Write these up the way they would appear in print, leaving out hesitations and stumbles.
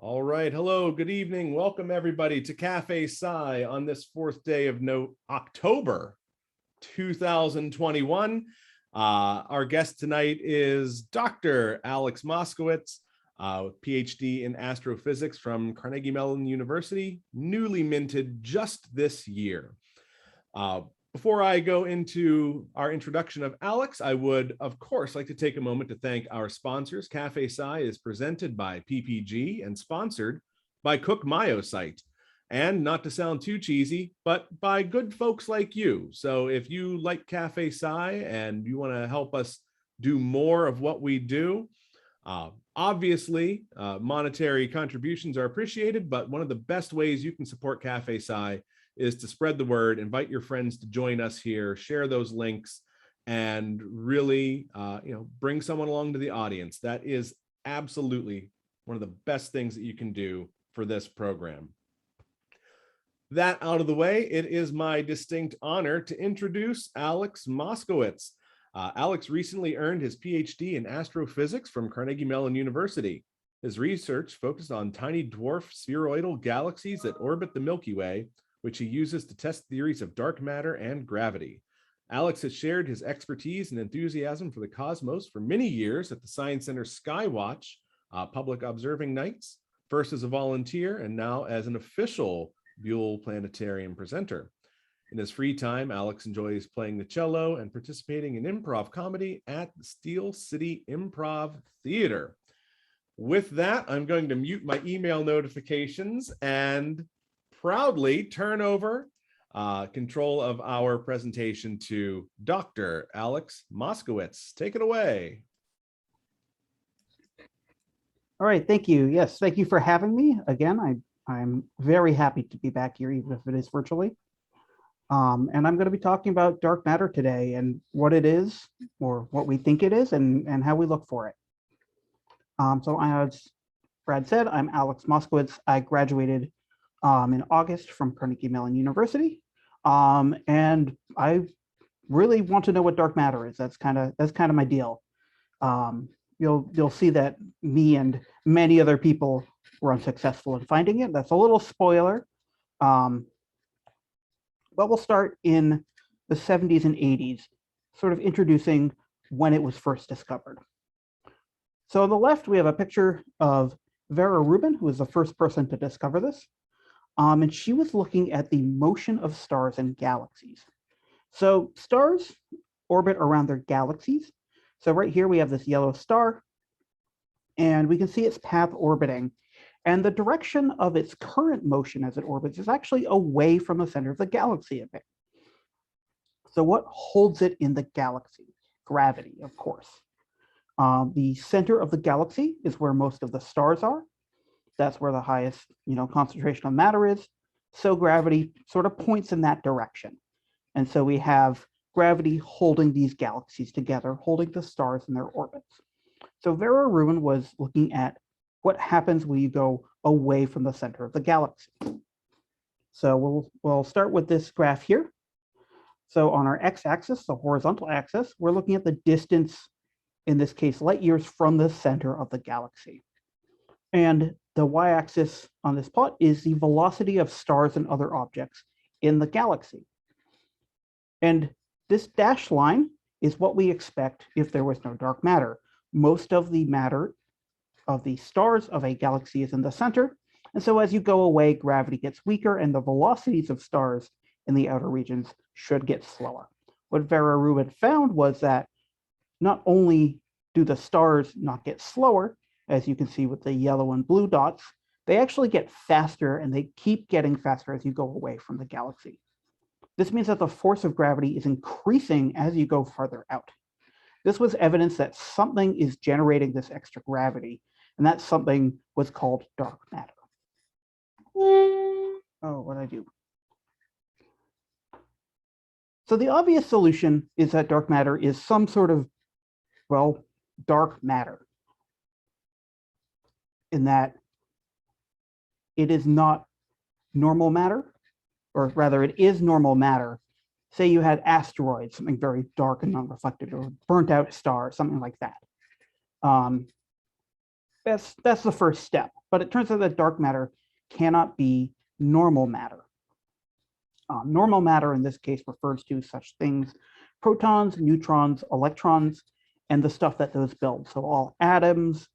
All right. Hello, good evening. Welcome everybody to Café Psi on this fourth day of October 2021. Our guest tonight is Dr. Alex Moskowitz, PhD in astrophysics from Carnegie Mellon University, newly minted just this year. Before I go into our introduction of Alex, I would, of course, like to take a moment to thank our sponsors. Café Psi is presented by PPG and sponsored by Cook Myosite. And not to sound too cheesy, but by good folks like you. So if you like Café Psi and you want to help us do more of what we do, obviously, monetary contributions are appreciated, but one of the best ways you can support Café Psi is to spread the word, invite your friends to join us here, share those links, and really, bring someone along to the audience. That is absolutely one of the best things that you can do for this program. That out of the way, it is my distinct honor to introduce Alex Moskowitz. Alex recently earned his PhD in astrophysics from Carnegie Mellon University. His research focused on tiny dwarf spheroidal galaxies that orbit the Milky Way, which he uses to test theories of dark matter and gravity. Alex has shared his expertise and enthusiasm for the cosmos for many years at the Science Center Skywatch public observing nights, first as a volunteer and now as an official Buell Planetarium presenter. In his free time, Alex enjoys playing the cello and participating in improv comedy at the Steel City Improv Theater. With that, I'm going to mute my email notifications and proudly turn over control of our presentation to Dr. Alex Moskowitz. Take it away. All right, thank you. Yes, thank you for having me. Again, I'm very happy to be back here, even if it is virtually. And I'm going to be talking about dark matter today and what it is, or what we think it is, and how we look for it. So as Brad said, I'm Alex Moskowitz. I graduated in August from Carnegie Mellon University, and I really want to know what dark matter is. That's kind of my deal. You'll see that me and many other people were unsuccessful in finding it. That's a little spoiler, but we'll start in the 70s and 80s, sort of introducing when it was first discovered. So on the left, we have a picture of Vera Rubin, who was the first person to discover this. And she was looking at the motion of stars and galaxies. So stars orbit around their galaxies. So right here we have this yellow star, and we can see its path orbiting. And the direction of its current motion as it orbits is actually away from the center of the galaxy a bit. So what holds it in the galaxy? Gravity, of course. The center of the galaxy is where most of the stars are. That's where the highest, concentration of matter is. So gravity sort of points in that direction. And so we have gravity holding these galaxies together, holding the stars in their orbits. So Vera Rubin was looking at what happens when you go away from the center of the galaxy. So we'll start with this graph here. So on our x-axis, the horizontal axis, we're looking at the distance, in this case, light years from the center of the galaxy. And the y-axis on this plot is the velocity of stars and other objects in the galaxy. And this dashed line is what we expect if there was no dark matter. Most of the matter of the stars of a galaxy is in the center. And so as you go away, gravity gets weaker and the velocities of stars in the outer regions should get slower. What Vera Rubin found was that not only do the stars not get slower, as you can see with the yellow and blue dots, they actually get faster, and they keep getting faster as you go away from the galaxy. This means that the force of gravity is increasing as you go farther out. This was evidence that something is generating this extra gravity, and that something was called dark matter. Oh, what did I do? So the obvious solution is that dark matter is some sort of, dark matter, in that it is not normal matter, or rather it is normal matter. Say you had asteroids, something very dark and non-reflective, or burnt out star, something like that. That's the first step. but it turns out that dark matter cannot be normal matter. Normal matter in this case refers to such things, protons, neutrons, electrons, and the stuff that those build. So all atoms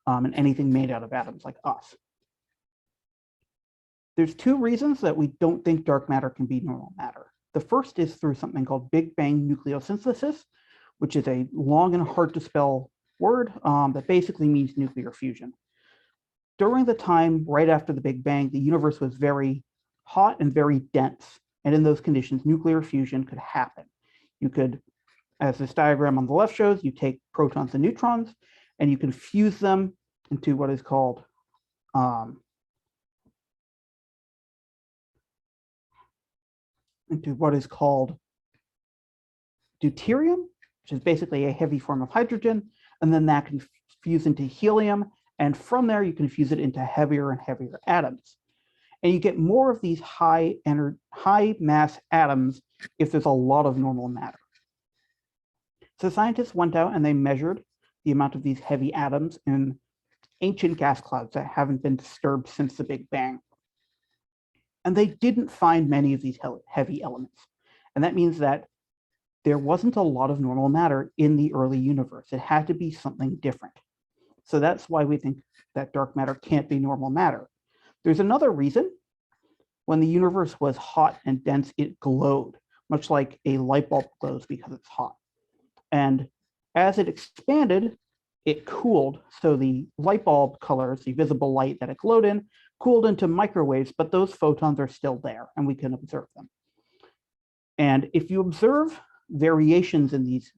and anything made out of atoms like us. There's two reasons that we don't think dark matter can be normal matter. The first is through something called Big Bang nucleosynthesis, which is a long and hard to spell word that basically means nuclear fusion. During the time right after the Big Bang, the universe was very hot and very dense. And in those conditions, nuclear fusion could happen. You could, as this diagram on the left shows, you take protons and neutrons, and you can fuse them into what is called deuterium, which is basically a heavy form of hydrogen, and then that can fuse into helium, and from there you can fuse it into heavier and heavier atoms. And you get more of these high mass atoms if there's a lot of normal matter. So scientists went out and they measured the amount of these heavy atoms in ancient gas clouds that haven't been disturbed since the Big Bang. And they didn't find many of these heavy elements. And that means that there wasn't a lot of normal matter in the early universe. It had to be something different. So that's why we think that dark matter can't be normal matter. There's another reason. When the universe was hot and dense, it glowed, much like a light bulb glows because it's hot. And as it expanded, it cooled. So the light bulb colors, the visible light that it glowed in, cooled into microwaves, but those photons are still there and we can observe them. And if you observe variations in these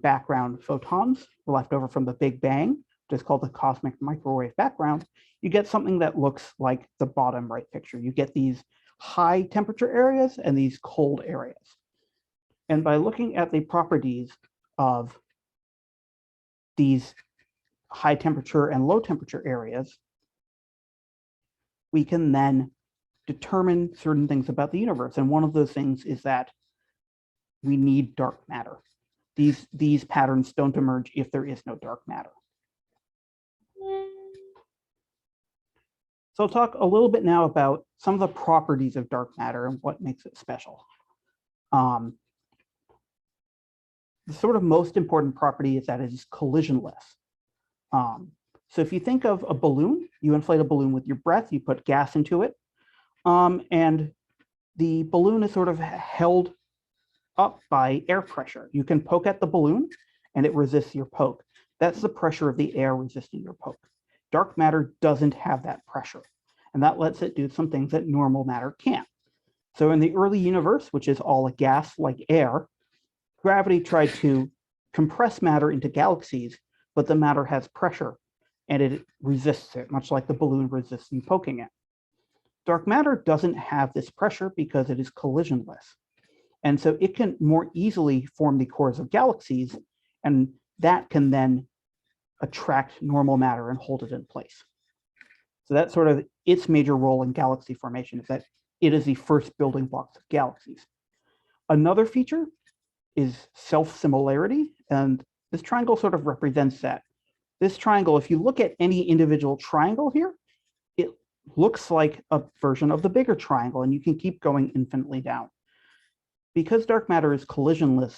background photons left over from the Big Bang, which is called the cosmic microwave background, you get something that looks like the bottom right picture. You get these high temperature areas and these cold areas. And by looking at the properties of these high temperature and low temperature areas, we can then determine certain things about the universe. And one of those things is that we need dark matter. These patterns don't emerge if there is no dark matter. So I'll talk a little bit now about some of the properties of dark matter and what makes it special. The sort of most important property is that it is collisionless. So if you think of a balloon, you inflate a balloon with your breath, you put gas into it, and the balloon is sort of held up by air pressure. You can poke at the balloon and it resists your poke. That's the pressure of the air resisting your poke. Dark matter doesn't have that pressure, and that lets it do some things that normal matter can't. So in the early universe, which is all a gas like air, gravity tried to compress matter into galaxies, but the matter has pressure and it resists it, much like the balloon resists you poking it. Dark matter doesn't have this pressure because it is collisionless. And so it can more easily form the cores of galaxies, and that can then attract normal matter and hold it in place. So that's sort of its major role in galaxy formation, is that it is the first building blocks of galaxies. Another feature is self-similarity, and this triangle sort of represents that. This triangle, if you look at any individual triangle here, it looks like a version of the bigger triangle, and you can keep going infinitely down. Because dark matter is collisionless,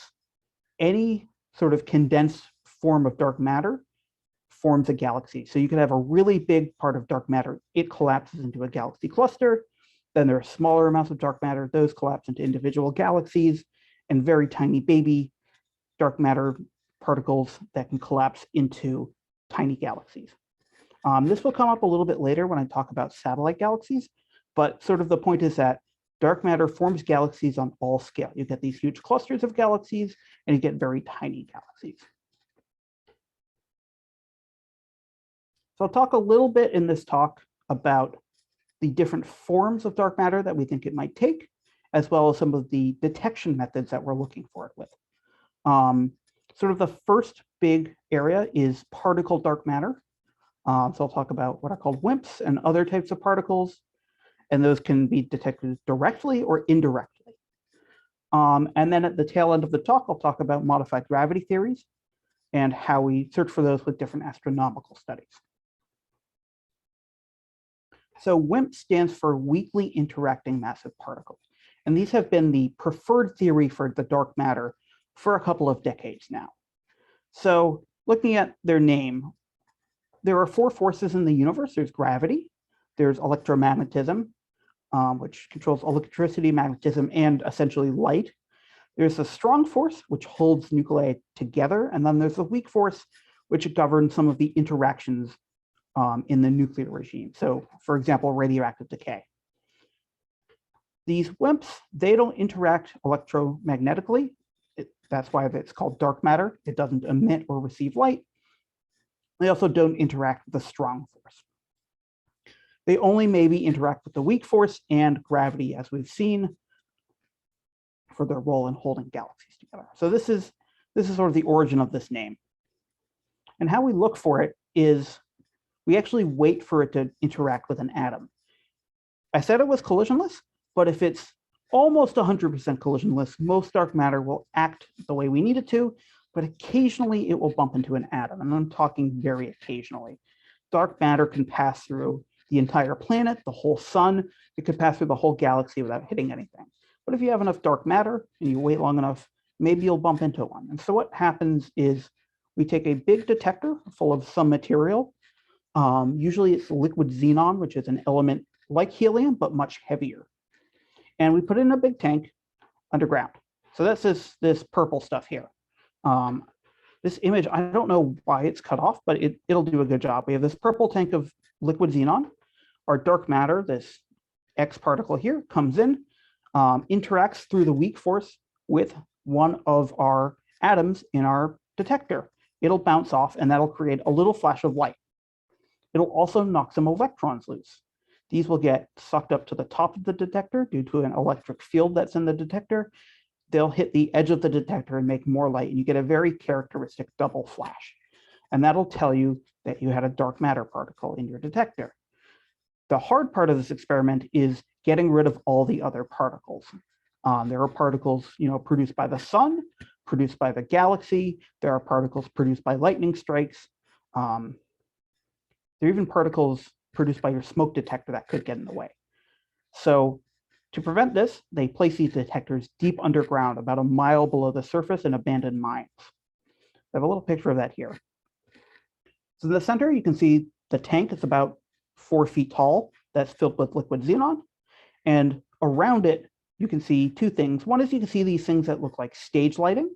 any sort of condensed form of dark matter forms a galaxy. So you could have a really big part of dark matter, it collapses into a galaxy cluster. Then there are smaller amounts of dark matter, those collapse into individual galaxies, and very tiny baby dark matter particles that can collapse into tiny galaxies. This will come up a little bit later when I talk about satellite galaxies, but sort of the point is that dark matter forms galaxies on all scale. You get these huge clusters of galaxies, and you get very tiny galaxies. So I'll talk a little bit in this talk about the different forms of dark matter that we think it might take, as well as some of the detection methods that we're looking for it with. Sort of the first big area is particle dark matter. So I'll talk about what are called WIMPs and other types of particles, and those can be detected directly or indirectly. And then at the tail end of the talk, I'll talk about modified gravity theories and how we search for those with different astronomical studies. So WIMP stands for weakly interacting massive particles. And these have been the preferred theory for the dark matter for a couple of decades now. So looking at their name, there are four forces in the universe. There's gravity, there's electromagnetism, which controls electricity, magnetism, and essentially light. There's a strong force, which holds nuclei together. And then there's a weak force, which governs some of the interactions in the nuclear regime. So for example, radioactive decay. These WIMPs, they don't interact electromagnetically. That's why it's called dark matter. It doesn't emit or receive light. They also don't interact with the strong force. They only maybe interact with the weak force and gravity, as we've seen, for their role in holding galaxies together. So this is sort of the origin of this name. And how we look for it is we actually wait for it to interact with an atom. I said it was collisionless, but if it's almost 100% collisionless, most dark matter will act the way we need it to, but occasionally it will bump into an atom, and I'm talking very occasionally. Dark matter can pass through the entire planet, the whole sun. It could pass through the whole galaxy without hitting anything. But if you have enough dark matter and you wait long enough, maybe you'll bump into one. And so what happens is we take a big detector full of some material. Usually it's liquid xenon, which is an element like helium, but much heavier. And we put it in a big tank underground. So that's this purple stuff here. This image, I don't know why it's cut off, but it'll do a good job. We have this purple tank of liquid xenon. Our dark matter, this X particle here, comes in, interacts through the weak force with one of our atoms in our detector. It'll bounce off, and that'll create a little flash of light. It'll also knock some electrons loose. These will get sucked up to the top of the detector due to an electric field that's in the detector. They'll hit the edge of the detector and make more light, and you get a very characteristic double flash. And that'll tell you that you had a dark matter particle in your detector. The hard part of this experiment is getting rid of all the other particles. There are particles, produced by the sun, produced by the galaxy. There are particles produced by lightning strikes. There are even particles produced by your smoke detector that could get in the way. So to prevent this, they place these detectors deep underground, about a mile below the surface in abandoned mines. I have a little picture of that here. So in the center, you can see the tank. It's about 4 feet tall. That's filled with liquid xenon. And around it, you can see two things. One is you can see these things that look like stage lighting.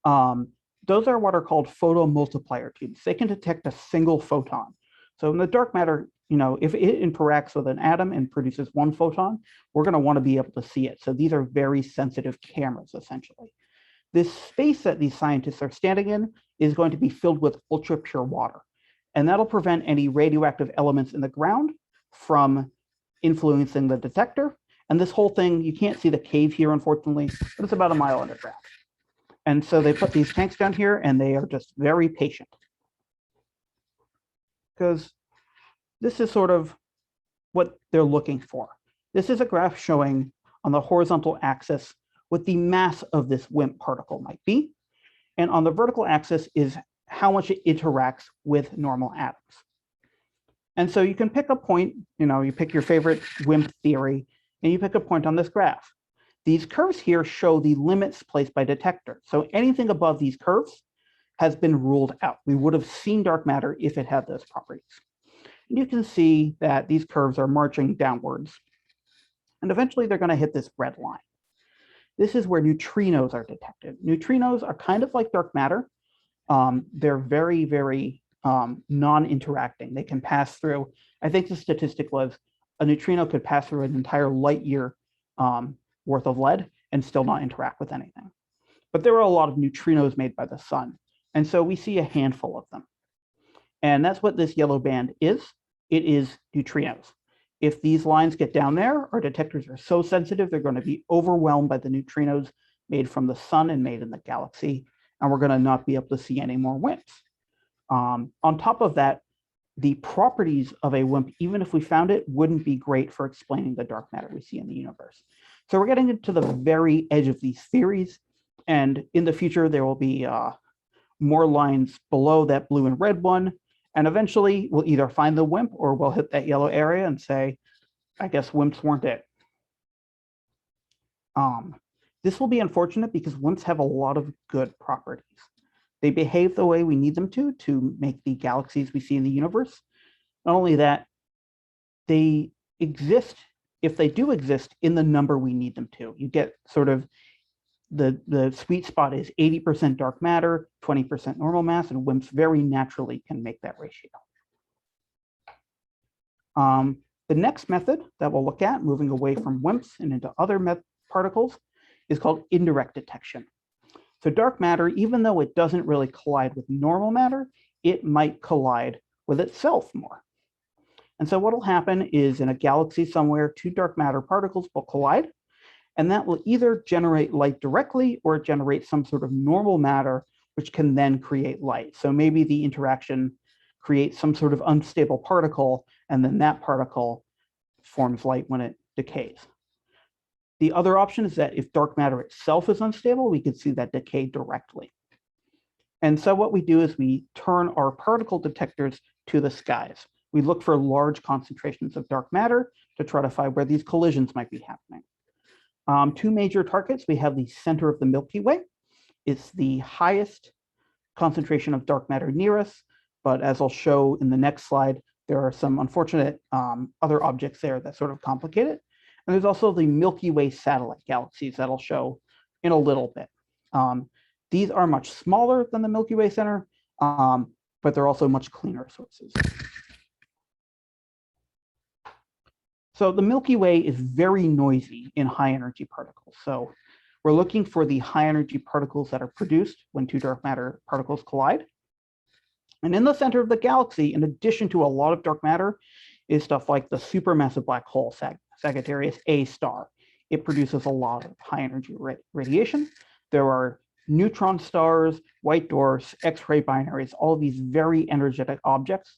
Those are what are called photomultiplier tubes. They can detect a single photon. So in the dark matter, if it interacts with an atom and produces one photon, we're going to want to be able to see it. So these are very sensitive cameras, essentially. This space that these scientists are standing in is going to be filled with ultra pure water. And that'll prevent any radioactive elements in the ground from influencing the detector. And this whole thing, you can't see the cave here, unfortunately, but it's about a mile underground. And so they put these tanks down here, and they are just very patient. Because this is sort of what they're looking for. This is a graph showing on the horizontal axis what the mass of this WIMP particle might be. And on the vertical axis is how much it interacts with normal atoms. And so you can pick a point, you pick your favorite WIMP theory, and you pick a point on this graph. These curves here show the limits placed by detector. So anything above these curves has been ruled out. We would have seen dark matter if it had those properties. And you can see that these curves are marching downwards. And eventually they're going to hit this red line. This is where neutrinos are detected. Neutrinos are kind of like dark matter. They're very, very non-interacting. They can pass through, I think the statistic was a neutrino could pass through an entire light year worth of lead and still not interact with anything. But there are a lot of neutrinos made by the sun. And so we see a handful of them. And that's what this yellow band is. It is neutrinos. If these lines get down there, our detectors are so sensitive, they're going to be overwhelmed by the neutrinos made from the sun and made in the galaxy, and we're going to not be able to see any more WIMPs. On top of that, the properties of a WIMP, even if we found it, wouldn't be great for explaining the dark matter we see in the universe. So we're getting into the very edge of these theories, and in the future, there will be more lines below that blue and red one, And eventually we'll either find the WIMP or we'll hit that yellow area and say, I guess WIMPs weren't it. This will be unfortunate because WIMPs have a lot of good properties. They behave the way we need them to make the galaxies we see in the universe. Not only that, they exist, if they do exist, in the number we need them to. You get sort of the sweet spot is 80% dark matter, 20% normal mass, and WIMPs very naturally can make that ratio. The next method that we'll look at, moving away from WIMPs and into other particles, is called indirect detection. So dark matter, even though it doesn't really collide with normal matter, it might collide with itself more. And so what will happen is in a galaxy somewhere, two dark matter particles will collide, and that will either generate light directly or generate some sort of normal matter, which can then create light. So maybe the interaction creates some sort of unstable particle, and then that particle forms light when it decays. The other option is that if dark matter itself is unstable, we could see that decay directly. And so what we do is we turn our particle detectors to the skies. We look for large concentrations of dark matter to try to find where these collisions might be happening. Two major targets. We have the center of the Milky Way. It's the highest concentration of dark matter near us, but as I'll show in the next slide, there are some unfortunate other objects there that sort of complicate it. And there's also the Milky Way satellite galaxies that I'll show in a little bit. These are much smaller than the Milky Way center, but they're also much cleaner sources. So the Milky Way is very noisy in high energy particles. So we're looking for the high energy particles that are produced when two dark matter particles collide. And in the center of the galaxy, in addition to a lot of dark matter, is stuff like the supermassive black hole, Sagittarius A star. It produces a lot of high energy radiation. There are neutron stars, white dwarfs, X-ray binaries, all of these very energetic objects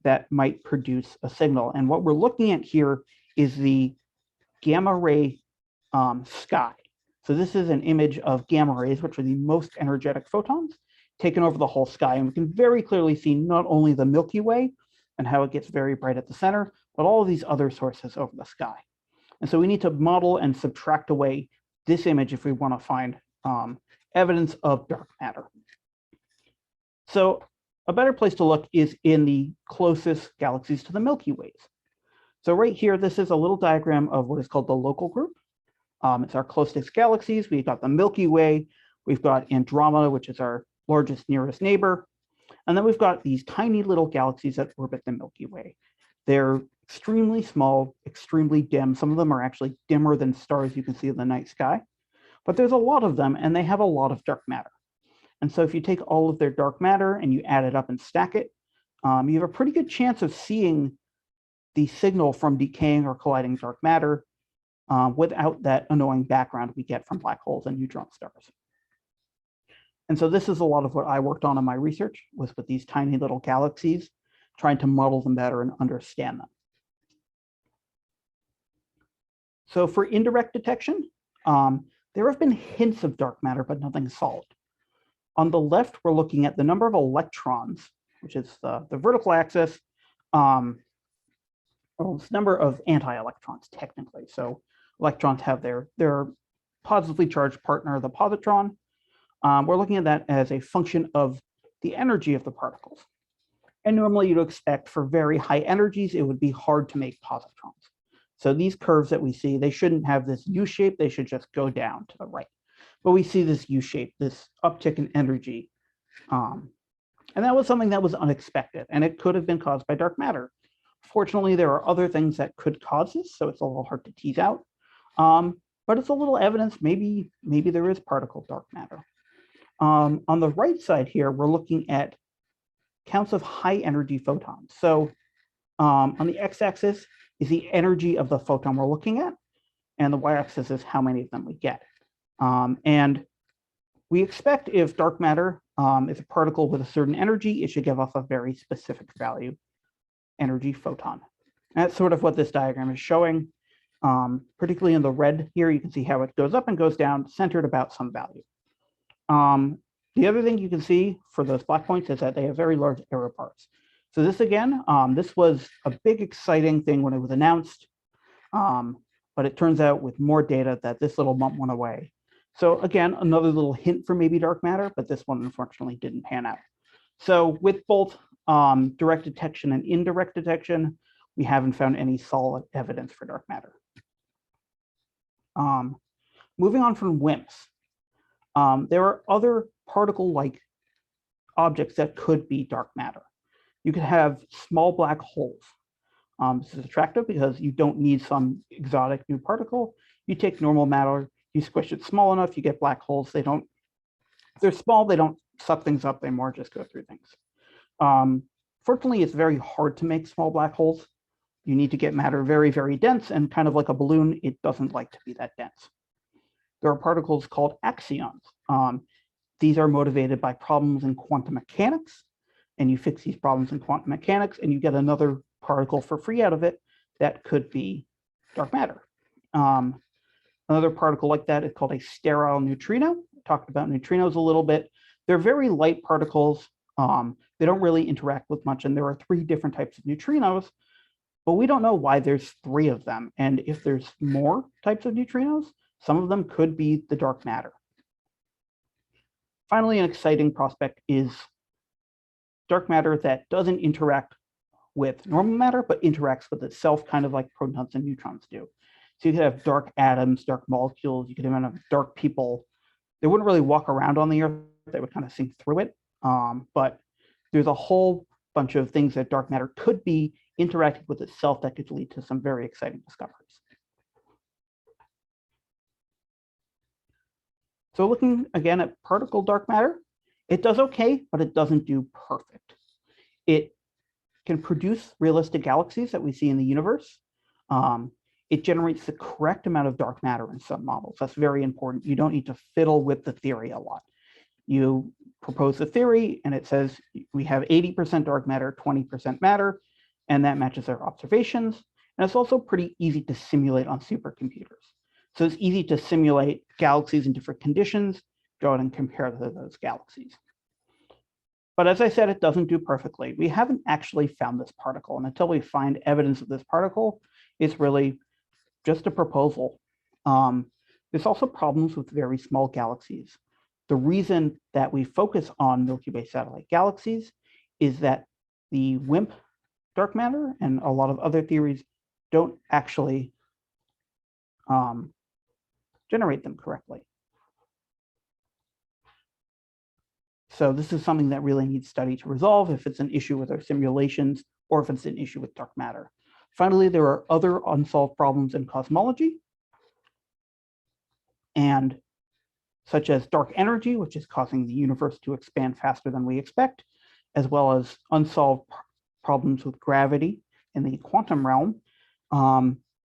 that might produce a signal. And what we're looking at here is the gamma ray sky. So this is an image of gamma rays, which are the most energetic photons, taken over the whole sky. And we can very clearly see not only the Milky Way and how it gets very bright at the center, but all of these other sources over the sky. And so we need to model and subtract away this image if we want to find evidence of dark matter. So a better place to look is in the closest galaxies to the Milky Ways. So right here, this is a little diagram of what is called the local group. It's our closest galaxies. We've got the Milky Way, we've got Andromeda, which is our largest nearest neighbor. And then we've got these tiny little galaxies that orbit the Milky Way. They're extremely small, extremely dim. Some of them are actually dimmer than stars you can see in the night sky. But there's a lot of them, and they have a lot of dark matter. And so if you take all of their dark matter and you add it up and stack it, you have a pretty good chance of seeing the signal from decaying or colliding dark matter without that annoying background we get from black holes and neutron stars. And so this is a lot of what I worked on in my research, was with these tiny little galaxies, trying to model them better and understand them. So for indirect detection, there have been hints of dark matter, but nothing solid. On the left, we're looking at the number of electrons, which is the vertical axis, well, it's number of anti-electrons, technically. So electrons have their positively charged partner, the positron. We're looking at that as a function of the energy of the particles. And normally you'd expect for very high energies, it would be hard to make positrons. So these curves that we see, they shouldn't have this U shape, they should just go down to the right. But we see this U shape, this uptick in energy. And that was something that was unexpected, and it could have been caused by dark matter. Fortunately, there are other things that could cause this, so it's a little hard to tease out. But it's a little evidence, maybe there is particle dark matter. On the right side here, we're looking at counts of high energy photons. So on the x-axis is the energy of the photon we're looking at, and the y-axis is how many of them we get. And we expect if dark matter is a particle with a certain energy, it should give off a very specific value energy photon. And that's sort of what this diagram is showing. Particularly in the red here, you can see how it goes up and goes down, centered about some value. The other thing you can see for those black points is that they have very large error bars. So this again, this was a big exciting thing when it was announced, but it turns out with more data that this little bump went away. So again, another little hint for maybe dark matter, but this one unfortunately didn't pan out. So with both direct detection and indirect detection, we haven't found any solid evidence for dark matter. Moving on from WIMPs, there are other particle-like objects that could be dark matter. You could have small black holes. This is attractive because you don't need some exotic new particle. You take normal matter, you squish it small enough, you get black holes. If they're small, they don't suck things up, they more just go through things. Fortunately, it's very hard to make small black holes. You need to get matter very, very dense, and kind of like a balloon, it doesn't like to be that dense. There are particles called axions. These are motivated by problems in quantum mechanics, and you fix these problems in quantum mechanics, and you get another particle for free out of it that could be dark matter. Another particle like that is called a sterile neutrino. I talked about neutrinos a little bit. They're very light particles. They don't really interact with much, and there are 3 different types of neutrinos, but we don't know why there's 3 of them. And if there's more types of neutrinos, some of them could be the dark matter. Finally, an exciting prospect is dark matter that doesn't interact with normal matter, but interacts with itself, kind of like protons and neutrons do. So you could have dark atoms, dark molecules, you could even have dark people. They wouldn't really walk around on the Earth, they would kind of sink through it. But there's a whole bunch of things that dark matter could be interacting with itself that could lead to some very exciting discoveries. So looking again at particle dark matter, it does okay, but it doesn't do perfect. It can produce realistic galaxies that we see in the universe. It generates the correct amount of dark matter in some models. That's very important. You don't need to fiddle with the theory a lot. You propose a theory and it says we have 80% dark matter, 20% matter, and that matches our observations. And it's also pretty easy to simulate on supercomputers. So it's easy to simulate galaxies in different conditions, go out and compare to those galaxies. But as I said, it doesn't do perfectly. We haven't actually found this particle, and until we find evidence of this particle, it's really just a proposal. There's also problems with very small galaxies. The reason that we focus on Milky Way satellite galaxies is that the WIMP dark matter and a lot of other theories don't actually generate them correctly. So this is something that really needs study to resolve if it's an issue with our simulations or if it's an issue with dark matter. Finally, there are other unsolved problems in cosmology, and such as dark energy, which is causing the universe to expand faster than we expect, as well as unsolved problems with gravity in the quantum realm.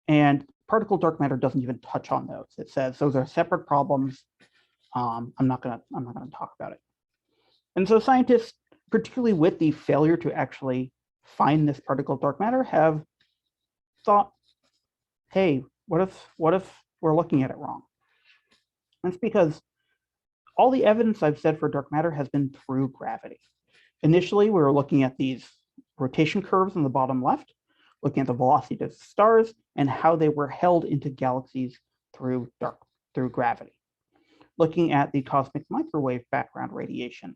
And particle dark matter doesn't even touch on those. It says those are separate problems. I'm not gonna talk about it. And so scientists, particularly with the failure to actually find this particle dark matter, have thought, hey, what if we're looking at it wrong? That's because all the evidence I've said for dark matter has been through gravity. Initially, we were looking at these rotation curves on the bottom left, looking at the velocity of stars and how they were held into galaxies through gravity. Looking at the cosmic microwave background radiation,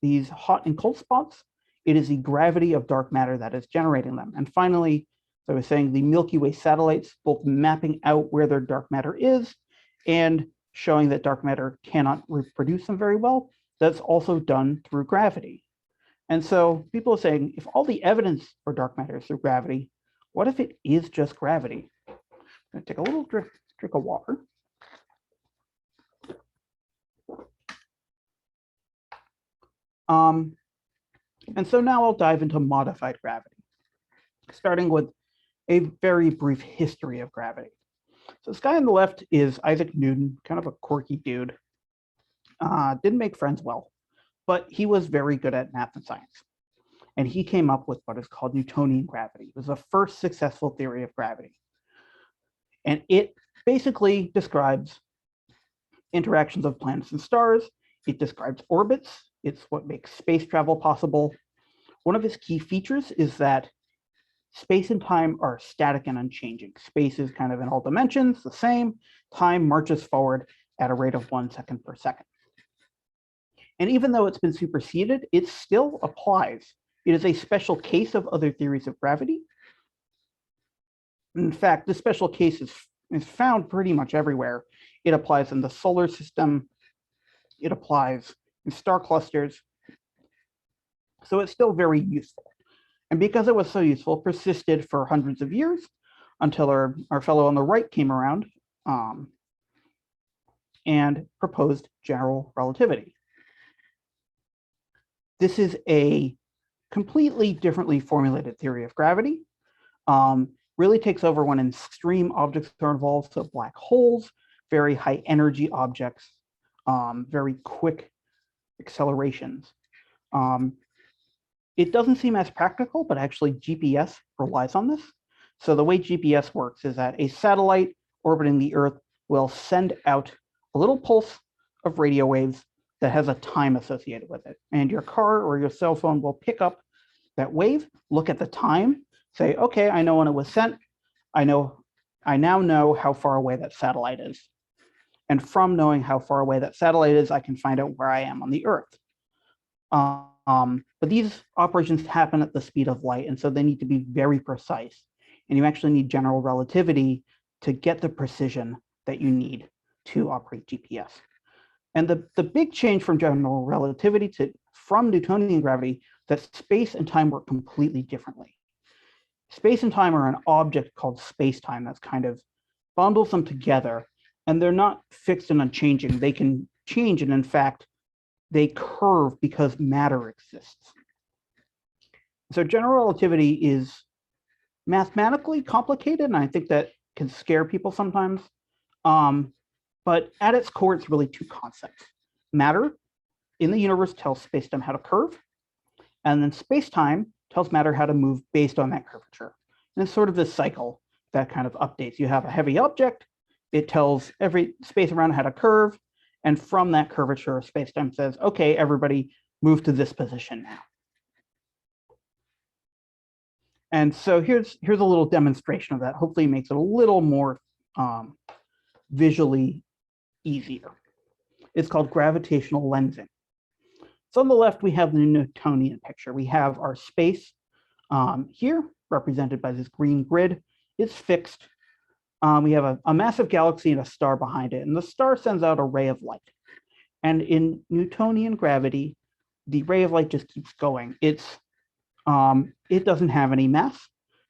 these hot and cold spots, it is the gravity of dark matter that is generating them. And finally, as I was saying, the Milky Way satellites, both mapping out where their dark matter is and showing that dark matter cannot reproduce them very well, that's also done through gravity. And so people are saying, if all the evidence for dark matter is through gravity, what if it is just gravity? I'm going to take a little drink of water. And so now I'll dive into modified gravity, starting with a very brief history of gravity. So this guy on the left is Isaac Newton, kind of a quirky dude. Didn't make friends well, but he was very good at math and science. And he came up with what is called Newtonian gravity. It was the first successful theory of gravity. And it basically describes interactions of planets and stars. It describes orbits. It's what makes space travel possible. One of its key features is that space and time are static and unchanging. Space is kind of in all dimensions, the same. Time marches forward at a rate of 1 second per second. And even though it's been superseded, it still applies. It is a special case of other theories of gravity. In fact, this special case is found pretty much everywhere. It applies in the solar system. It applies in star clusters. So it's still very useful. And because it was so useful, it persisted for hundreds of years until our fellow on the right came around and proposed general relativity. This is a completely differently formulated theory of gravity. Really takes over when extreme objects are involved, so black holes, very high energy objects, very quick accelerations. It doesn't seem as practical, but actually GPS relies on this. So the way GPS works is that a satellite orbiting the Earth will send out a little pulse of radio waves that has a time associated with it. And your car or your cell phone will pick up that wave, look at the time, say, okay, I know when it was sent. I now know how far away that satellite is. And from knowing how far away that satellite is, I can find out where I am on the Earth. But these operations happen at the speed of light, and so they need to be very precise. And you actually need general relativity to get the precision that you need to operate GPS. And the big change from general relativity from Newtonian gravity, that space and time work completely differently. Space and time are an object called space-time that's kind of bundles them together, and they're not fixed and unchanging. They can change, and in fact, they curve because matter exists. So general relativity is mathematically complicated, and I think that can scare people sometimes. But at its core, it's really two concepts. Matter in the universe tells space-time how to curve, and then space-time tells matter how to move based on that curvature. And it's sort of this cycle that kind of updates. You have a heavy object, it tells every space around how to curve, and from that curvature, space-time says, okay, everybody move to this position now. And so here's a little demonstration of that. Hopefully it makes it a little more visually easier. It's called gravitational lensing. So on the left, we have the Newtonian picture. We have our space here, represented by this green grid. It's fixed. We have a massive galaxy and a star behind it, and the star sends out a ray of light. And in Newtonian gravity, the ray of light just keeps going. It doesn't have any mass,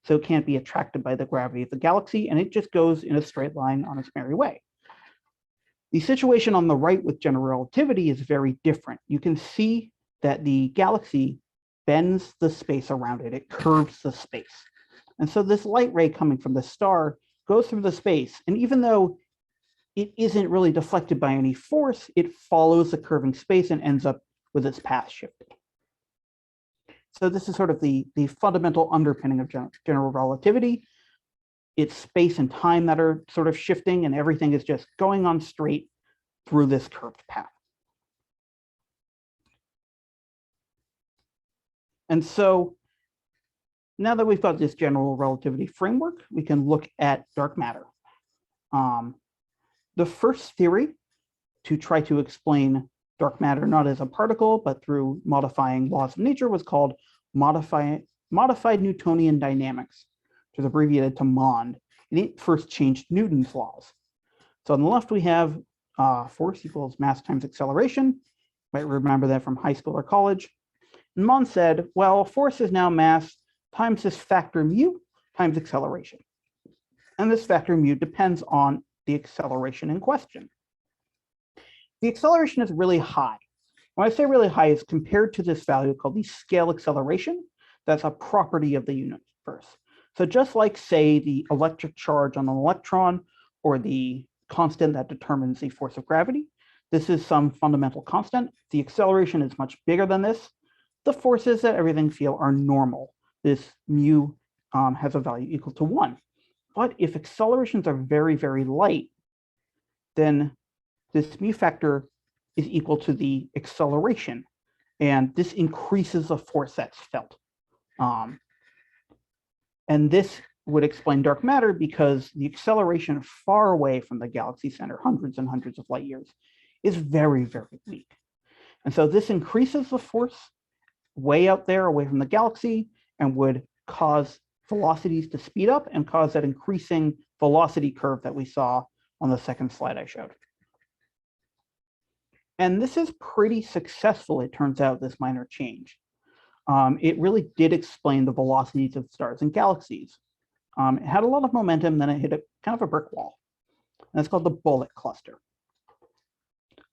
so it can't be attracted by the gravity of the galaxy, and it just goes in a straight line on its merry way. The situation on the right with general relativity is very different. You can see that the galaxy bends the space around it. It curves the space. And so this light ray coming from the star goes through the space. And even though it isn't really deflected by any force, it follows the curving space and ends up with its path shifted. So this is sort of the fundamental underpinning of general relativity. It's space and time that are sort of shifting, and everything is just going on straight through this curved path. And so now that we've got this general relativity framework, we can look at dark matter. The first theory to try to explain dark matter, not as a particle, but through modifying laws of nature, was called modified Newtonian dynamics, which is abbreviated to MOND. And it first changed Newton's laws. So on the left, we have force equals mass times acceleration. You might remember that from high school or college. And MOND said, well, force is now mass times this factor mu times acceleration. And this factor mu depends on the acceleration in question. The acceleration is really high. When I say really high, it's compared to this value called the scale acceleration. That's a property of the universe. So just like, say, the electric charge on an electron or the constant that determines the force of gravity, this is some fundamental constant. The acceleration is much bigger than this. The forces that everything feel are normal. This mu has a value equal to 1. But if accelerations are very, very light, then this mu factor is equal to the acceleration. And this increases the force that's felt. And this would explain dark matter because the acceleration far away from the galaxy center, hundreds and hundreds of light years, is very, very weak. And so this increases the force way out there away from the galaxy and would cause velocities to speed up and cause that increasing velocity curve that we saw on the second slide I showed. And this is pretty successful, it turns out, this minor change. It really did explain the velocities of stars and galaxies. It had a lot of momentum, then it hit a kind of a brick wall. And it's called the bullet cluster.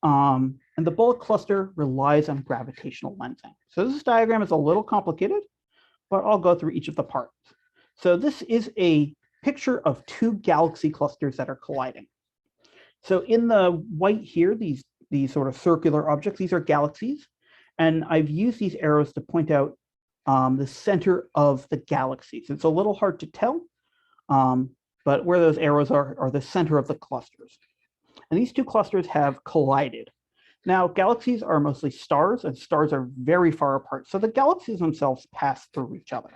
And the bullet cluster relies on gravitational lensing. So this diagram is a little complicated, but I'll go through each of the parts. So this is a picture of two galaxy clusters that are colliding. So in the white here, these sort of circular objects, these are galaxies. And I've used these arrows to point out the center of the galaxies. It's a little hard to tell, but where those arrows are the center of the clusters. And these two clusters have collided. Now, galaxies are mostly stars, and stars are very far apart. So the galaxies themselves pass through each other.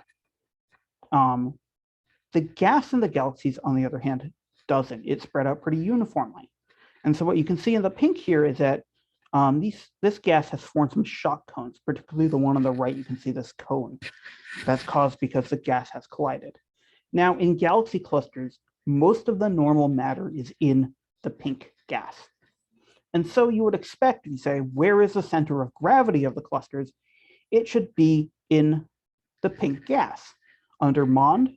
The gas in the galaxies, on the other hand, doesn't. It's spread out pretty uniformly. And so what you can see in the pink here is that this gas has formed some shock cones, particularly the one on the right. You can see this cone that's caused because the gas has collided. Now, in galaxy clusters, most of the normal matter is in the pink gas. And so you would expect, you say, where is the center of gravity of the clusters? It should be in the pink gas. Under MOND,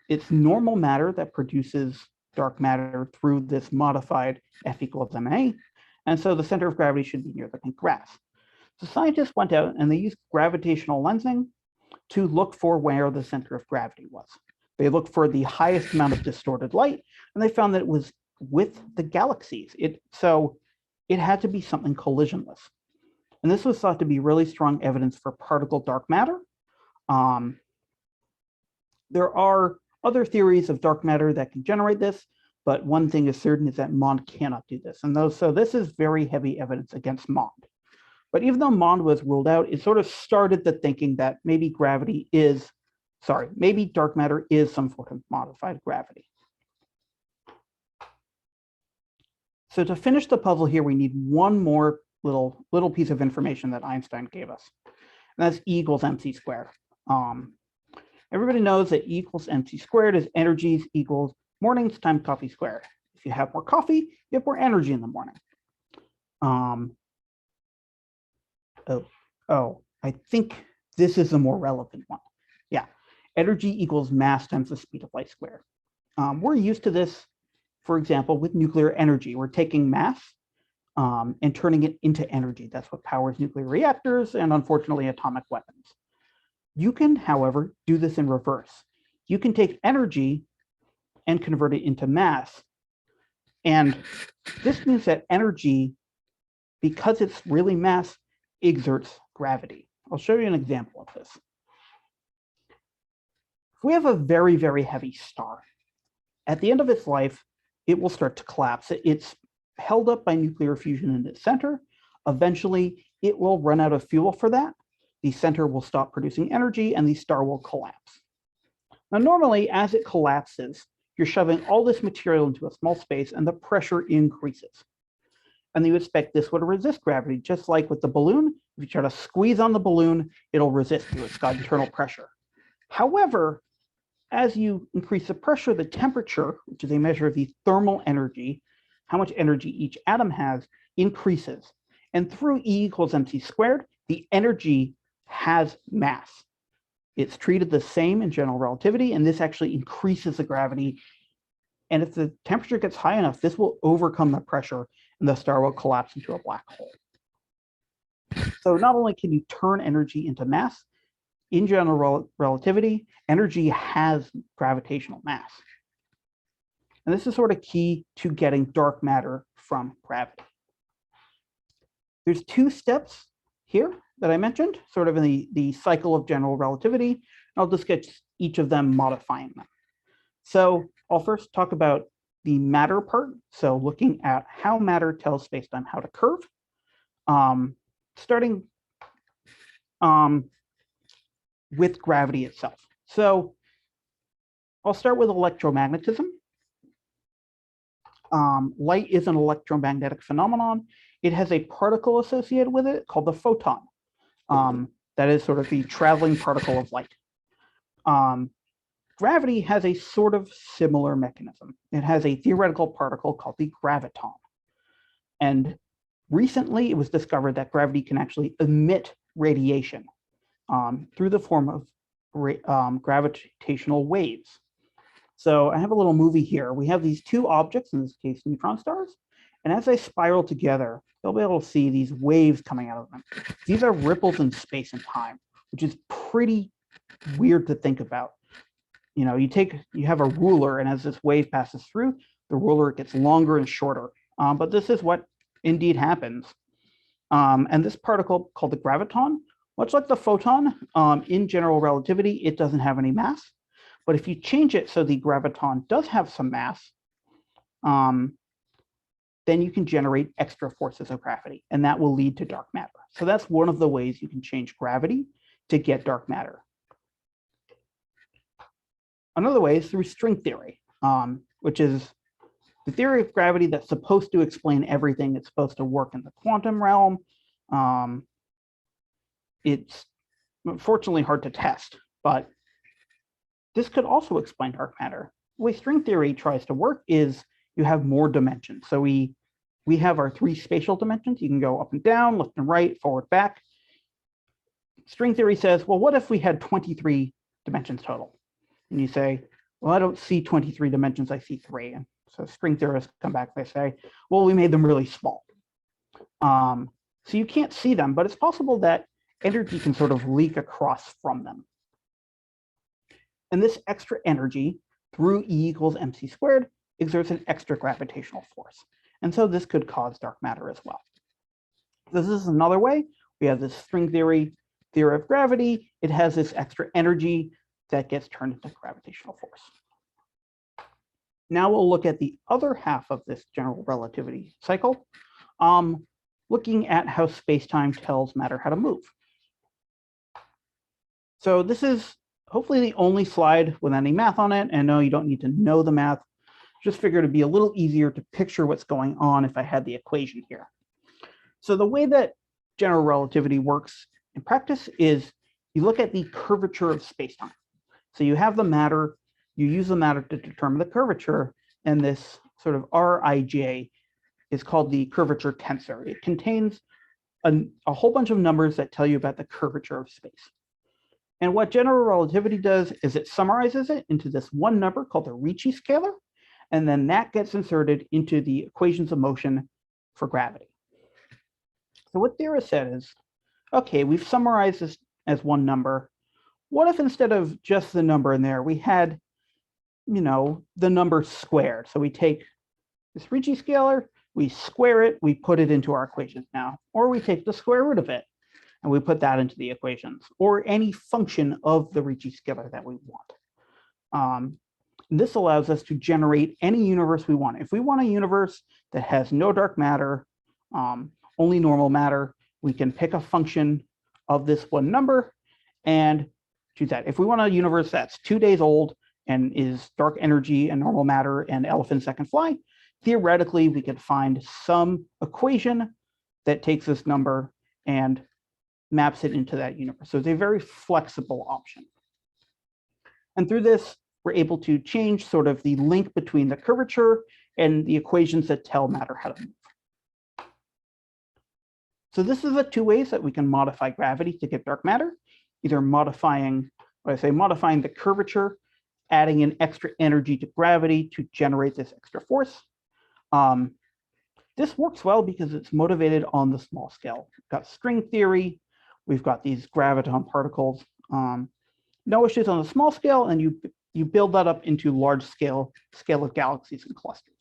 it's normal matter that produces dark matter through this modified F equals ma. And so the center of gravity should be near the pink gas. So scientists went out and they used gravitational lensing to look for where the center of gravity was. They looked for the highest amount of distorted light, and they found that it was with the galaxies. So it had to be something collisionless. And this was thought to be really strong evidence for particle dark matter. There are other theories of dark matter that can generate this, but one thing is certain is that MOND cannot do this. And so this is very heavy evidence against MOND. But even though MOND was ruled out, it sort of started the thinking that maybe maybe dark matter is some sort of modified gravity. So to finish the puzzle here, we need one more little piece of information that Einstein gave us. And that's E equals mc squared. Everybody knows that E equals mc squared is energies equals mornings times coffee squared. If you have more coffee, you have more energy in the morning. I think this is the more relevant one. Yeah, energy equals mass times the speed of light squared. We're used to this, for example, with nuclear energy. We're taking mass and turning it into energy. That's what powers nuclear reactors and, unfortunately, atomic weapons. You can, however, do this in reverse. You can take energy and convert it into mass. And this means that energy, because it's really mass, exerts gravity. I'll show you an example of this. If we have a very, very heavy star, at the end of its life, it will start to collapse. It's held up by nuclear fusion in its center. Eventually, it will run out of fuel for that. The center will stop producing energy and the star will collapse. Now, normally, as it collapses, you're shoving all this material into a small space and the pressure increases. And you expect this would resist gravity, just like with the balloon. If you try to squeeze on the balloon, it'll resist you. It's got internal pressure. However, as you increase the pressure, the temperature, which is a measure of the thermal energy, how much energy each atom has, increases. And through E equals mc squared, the energy has mass. It's treated the same in general relativity, and this actually increases the gravity. And if the temperature gets high enough, this will overcome the pressure, and the star will collapse into a black hole. So not only can you turn energy into mass, in general relativity, energy has gravitational mass. And this is sort of key to getting dark matter from gravity. There's two steps here that I mentioned, sort of in the cycle of general relativity. I'll just get each of them modifying them. So I'll first talk about the matter part. So looking at how matter tells spacetime how to curve. with gravity itself. So I'll start with electromagnetism. Light is an electromagnetic phenomenon. It has a particle associated with it called the photon. That is sort of the traveling particle of light. Gravity has a sort of similar mechanism. It has a theoretical particle called the graviton. And recently, it was discovered that gravity can actually emit radiation through the form of gravitational waves. So I have a little movie here. We have these two objects, in this case, neutron stars. And as they spiral together, you'll be able to see these waves coming out of them. These are ripples in space and time, which is pretty weird to think about. You know, you have a ruler, and as this wave passes through, the ruler gets longer and shorter. But this is what indeed happens. And this particle called the graviton, much like the photon, in general relativity, it doesn't have any mass. But if you change it so the graviton does have some mass, then you can generate extra forces of gravity, and that will lead to dark matter. So that's one of the ways you can change gravity to get dark matter. Another way is through string theory, which is the theory of gravity that's supposed to explain everything. It's supposed to work in the quantum realm. It's unfortunately hard to test, but this could also explain dark matter. The way string theory tries to work is you have more dimensions. So we have our three spatial dimensions. You can go up and down, left and right, forward, back. String theory says, well, what if we had 23 dimensions total? And you say, well, I don't see 23 dimensions, I see 3. And so string theorists come back, they say, well, we made them really small. So you can't see them, but it's possible that energy can sort of leak across from them. And this extra energy through E equals mc squared exerts an extra gravitational force. And so this could cause dark matter as well. This is another way. We have this string theory of gravity. It has this extra energy that gets turned into gravitational force. Now we'll look at the other half of this general relativity cycle, looking at how space-time tells matter how to move. So this is hopefully the only slide with any math on it. And no, you don't need to know the math. Just figured it'd be a little easier to picture what's going on if I had the equation here. So the way that general relativity works in practice is you look at the curvature of space-time. So you have the matter, you use the matter to determine the curvature, and this sort of Rij is called the curvature tensor. It contains a whole bunch of numbers that tell you about the curvature of space. And what general relativity does is it summarizes it into this one number called the Ricci scalar, and then that gets inserted into the equations of motion for gravity. So what theorists said is, okay, we've summarized this as one number. What if instead of just the number in there, we had, you know, the number squared? So we take this Ricci scalar, we square it, we put it into our equations now, or we take the square root of it and we put that into the equations, or any function of the Ricci scalar that we want. This allows us to generate any universe we want. If we want a universe that has no dark matter, only normal matter, we can pick a function of this one number and choose that. If we want a universe that's 2 days old and is dark energy and normal matter and elephants that can fly, theoretically, we could find some equation that takes this number and maps it into that universe. So it's a very flexible option. And through this, we're able to change sort of the link between the curvature and the equations that tell matter how to move. So this is the two ways that we can modify gravity to get dark matter, either modifying, when I say modifying the curvature, adding an extra energy to gravity to generate this extra force. This works well because it's motivated on the small scale. We've got string theory, we've got these graviton particles. No issues on the small scale, and you build that up into large scale of galaxies and clusters.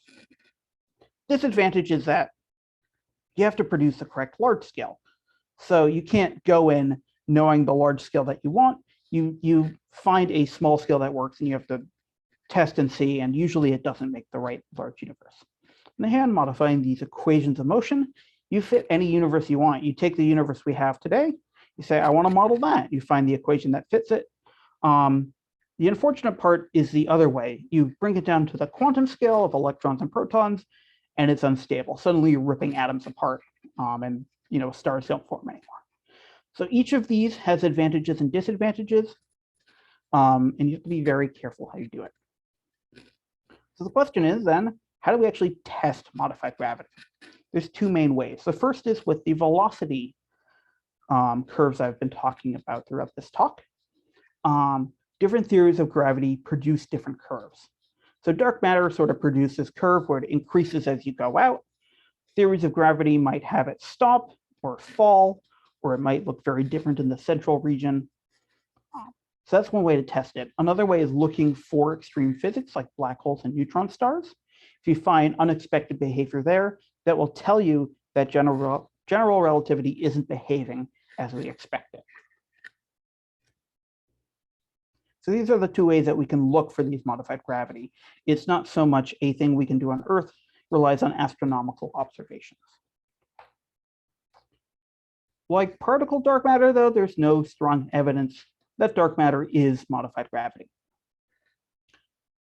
Disadvantage is that you have to produce the correct large scale. So you can't go in knowing the large scale that you want. You find a small scale that works and you have to test and see, and usually it doesn't make the right large universe. On the hand, modifying these equations of motion, you fit any universe you want. You take the universe we have today, You say, I want to model that. You find the equation that fits it. The unfortunate part is the other way. You bring it down to the quantum scale of electrons and protons, and it's unstable. Suddenly you're ripping atoms apart, and stars don't form anymore. So each of these has advantages and disadvantages, and you have to be very careful how you do it. So the question is then, how do we actually test modified gravity? There's two main ways. The first is with the velocity curves I've been talking about throughout this talk. Different theories of gravity produce different curves. So dark matter sort of produces this curve where it increases as you go out. Theories of gravity might have it stop or fall, or it might look very different in the central region. So that's one way to test it. Another way is looking for extreme physics like black holes and neutron stars. If you find unexpected behavior there, that will tell you that general relativity isn't behaving as we expect it. So these are the two ways that we can look for these modified gravity. It's not so much a thing we can do on Earth, relies on astronomical observations. Like particle dark matter, though, there's no strong evidence that dark matter is modified gravity.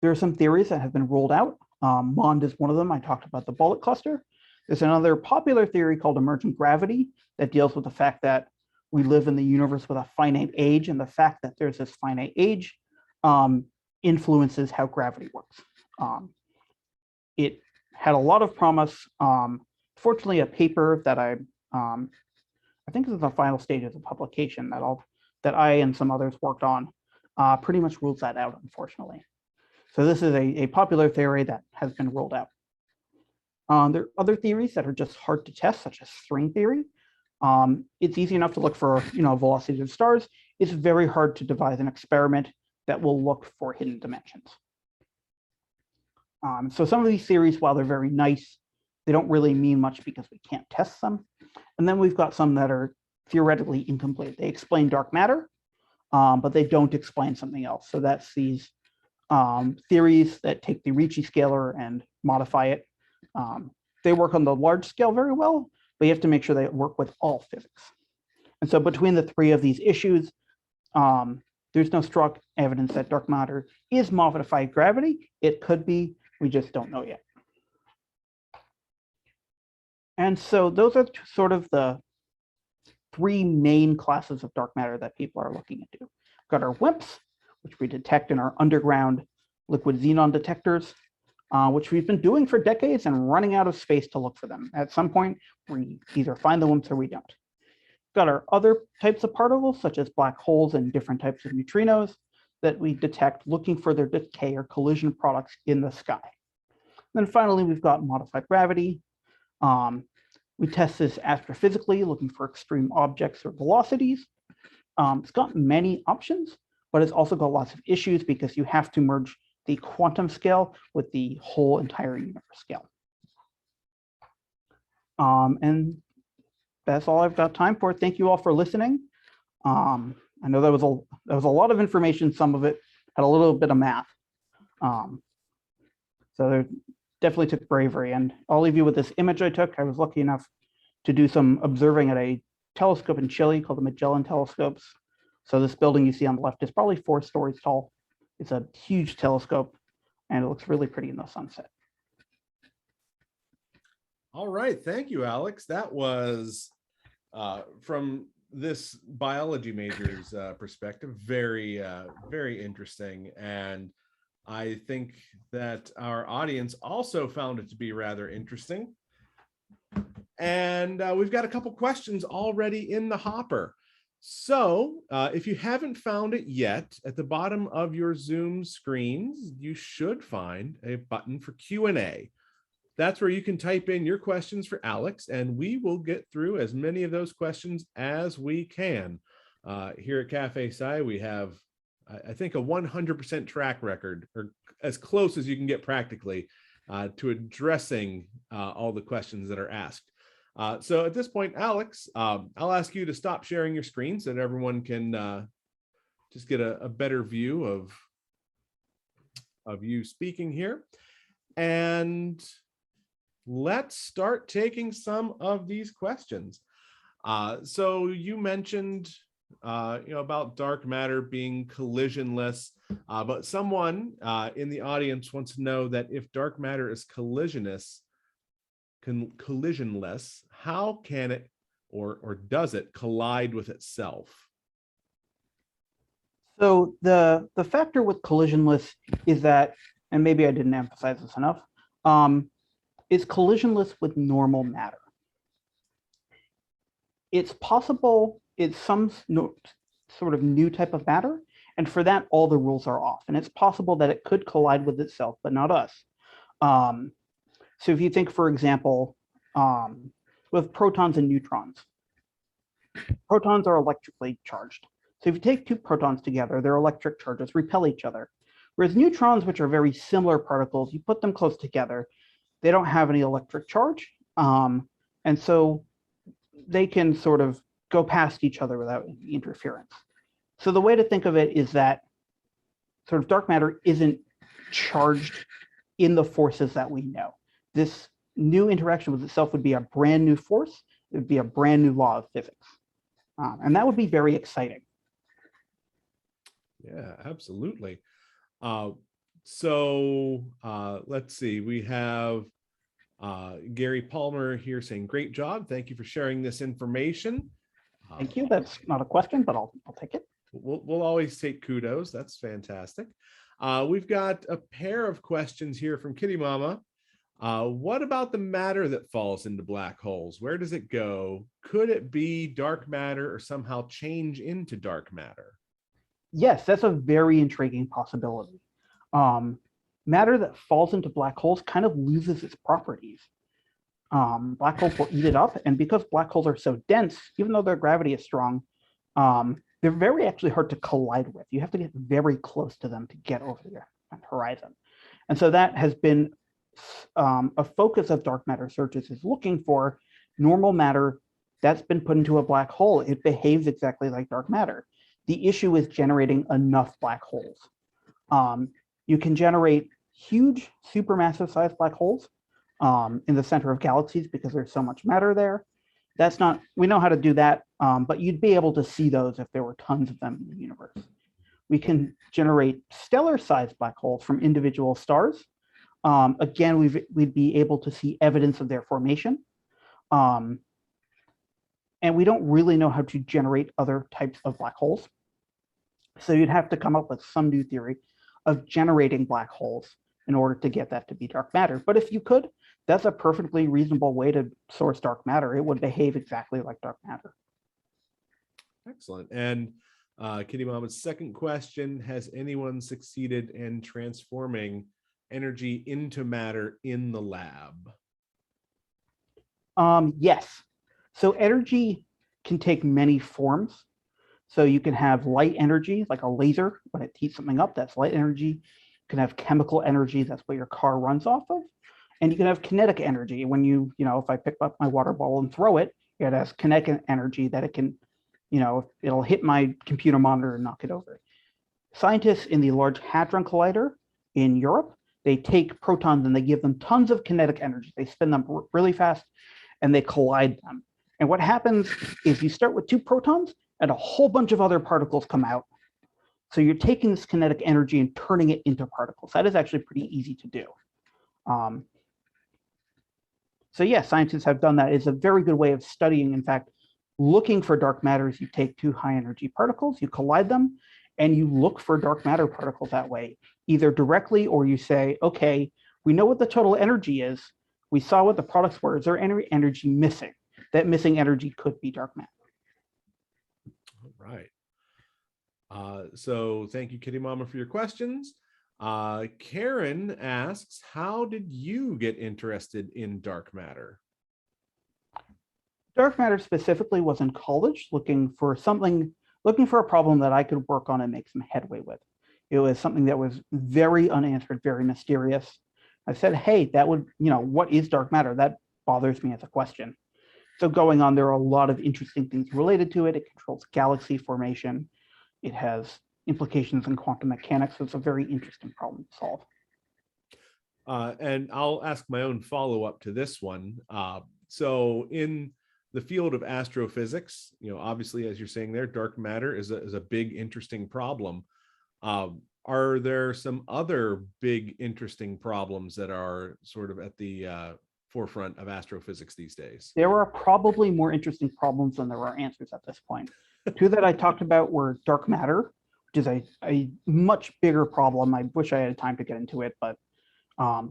There are some theories that have been ruled out. MOND is one of them. I talked about the bullet cluster. There's another popular theory called emergent gravity that deals with the fact that we live in the universe with a finite age, and the fact that there's this finite age influences how gravity works. It had a lot of promise. Fortunately, a paper that I think is in the final stages of publication that I and some others worked on pretty much rules that out, unfortunately. So this is a popular theory that has been ruled out. There are other theories that are just hard to test, such as string theory. It's easy enough to look for velocities of stars. It's very hard to devise an experiment that will look for hidden dimensions. So some of these theories, while they're very nice, they don't really mean much because we can't test them. And then we've got some that are theoretically incomplete. They explain dark matter, but they don't explain something else. So that's these theories that take the Ricci scalar and modify it. They work on the large scale very well, but you have to make sure they work with all physics. And so between the three of these issues, there's no strong evidence that dark matter is modified gravity. It could be, we just don't know yet. And so those are sort of the three main classes of dark matter that people are looking into. We've got our WIMPs, which we detect in our underground liquid xenon detectors, which we've been doing for decades and running out of space to look for them. At some point, we either find the WIMPs or we don't. We've got our other types of particles, such as black holes and different types of neutrinos that we detect looking for their decay or collision products in the sky. And then finally, we've got modified gravity. We test this astrophysically, looking for extreme objects or velocities. It's got many options, but it's also got lots of issues because you have to merge the quantum scale with the whole entire universe scale. And that's all I've got time for. Thank you all for listening. I know that was a lot of information. Some of it had a little bit of math. So there definitely took bravery. And I'll leave you with this image I took. I was lucky enough to do some observing at a telescope in Chile called the Magellan telescopes. So this building you see on the left is probably 4 stories tall. It's a huge telescope, and it looks really pretty in the sunset. All right, thank you, Alex. That was from this biology major's perspective, very, very interesting. And I think that our audience also found it to be rather interesting. And we've got a couple questions already in the hopper. So if you haven't found it yet, at the bottom of your Zoom screens, you should find a button for Q&A. That's where you can type in your questions for Alex, and we will get through as many of those questions as we can. Here at Café Sci, we have, I think, a 100% track record, or as close as you can get practically, to addressing all the questions that are asked. So at this point, Alex, I'll ask you to stop sharing your screen so that everyone can just get a better view of you speaking here. And let's start taking some of these questions. So you mentioned about dark matter being collisionless, but someone in the audience wants to know that if dark matter is collisionless, how can it or does it collide with itself? So the factor with collisionless is that, and maybe I didn't emphasize this enough, is collisionless with normal matter. It's possible it's some sort of new type of matter, and for that, all the rules are off. And it's possible that it could collide with itself, but not us. So if you think, for example, with protons and neutrons, protons are electrically charged. So if you take two protons together, their electric charges repel each other. Whereas neutrons, which are very similar particles, you put them close together, they don't have any electric charge. And so they can sort of go past each other without interference. So the way to think of it is that sort of dark matter isn't charged in the forces that we know. This new interaction with itself would be a brand new force. It would be a brand new law of physics. And that would be very exciting. Yeah, absolutely. So let's see, we have Gary Palmer here saying, great job. Thank you for sharing this information. Thank you. That's not a question, but I'll take it. We'll always take kudos. That's fantastic. We've got a pair of questions here from Kitty Mama. What about the matter that falls into black holes? Where does it go? Could it be dark matter or somehow change into dark matter? Yes, that's a very intriguing possibility. Matter that falls into black holes kind of loses its properties. Black holes will eat it up, and because black holes are so dense, even though their gravity is strong, they're very actually hard to collide with. You have to get very close to them to get over the horizon. And so that has been a focus of dark matter searches, is looking for normal matter that's been put into a black hole. It behaves exactly like dark matter. The issue is generating enough black holes. You can generate huge supermassive sized black holes in the center of galaxies because there's so much matter there. That's not, we know how to do that, but you'd be able to see those if there were tons of them in the universe. We can generate stellar sized black holes from individual stars. Again, we'd be able to see evidence of their formation. And we don't really know how to generate other types of black holes. So you'd have to come up with some new theory of generating black holes in order to get that to be dark matter. But if you could, that's a perfectly reasonable way to source dark matter. It would behave exactly like dark matter. Excellent. And Kitty Mama's second question, has anyone succeeded in transforming energy into matter in the lab? Yes. So energy can take many forms. So you can have light energy, like a laser, when it heats something up, that's light energy. You can have chemical energy, that's what your car runs off of. And you can have kinetic energy. When if I pick up my water bottle and throw it, it has kinetic energy that it can, it'll hit my computer monitor and knock it over. Scientists in the Large Hadron Collider in Europe, they take protons and they give them tons of kinetic energy. They spin them really fast and they collide them. And what happens is you start with two protons and a whole bunch of other particles come out. So you're taking this kinetic energy and turning it into particles. That is actually pretty easy to do. So yeah, scientists have done that. It's a very good way of studying. In fact, looking for dark matter is you take two high energy particles, you collide them, and you look for dark matter particles that way, either directly or you say, okay, we know what the total energy is. We saw what the products were. Is there any energy missing? That missing energy could be dark matter. All right. So thank you, Kitty Mama, for your questions. Karen asks, how did you get interested in dark matter? Dark matter specifically was in college, looking for a problem that I could work on and make some headway with. It was something that was very unanswered, very mysterious. I said, hey, that would, what is dark matter? That bothers me as a question. So going on, there are a lot of interesting things related to it. It controls galaxy formation. It has implications in quantum mechanics. So it's a very interesting problem to solve. And I'll ask my own follow-up to this one. So in the field of astrophysics, obviously, as you're saying there, dark matter is a big, interesting problem. Are there some other big, interesting problems that are sort of at the forefront of astrophysics these days? There are probably more interesting problems than there are answers at this point. Two that I talked about were dark matter, which is a much bigger problem. I wish I had time to get into it, but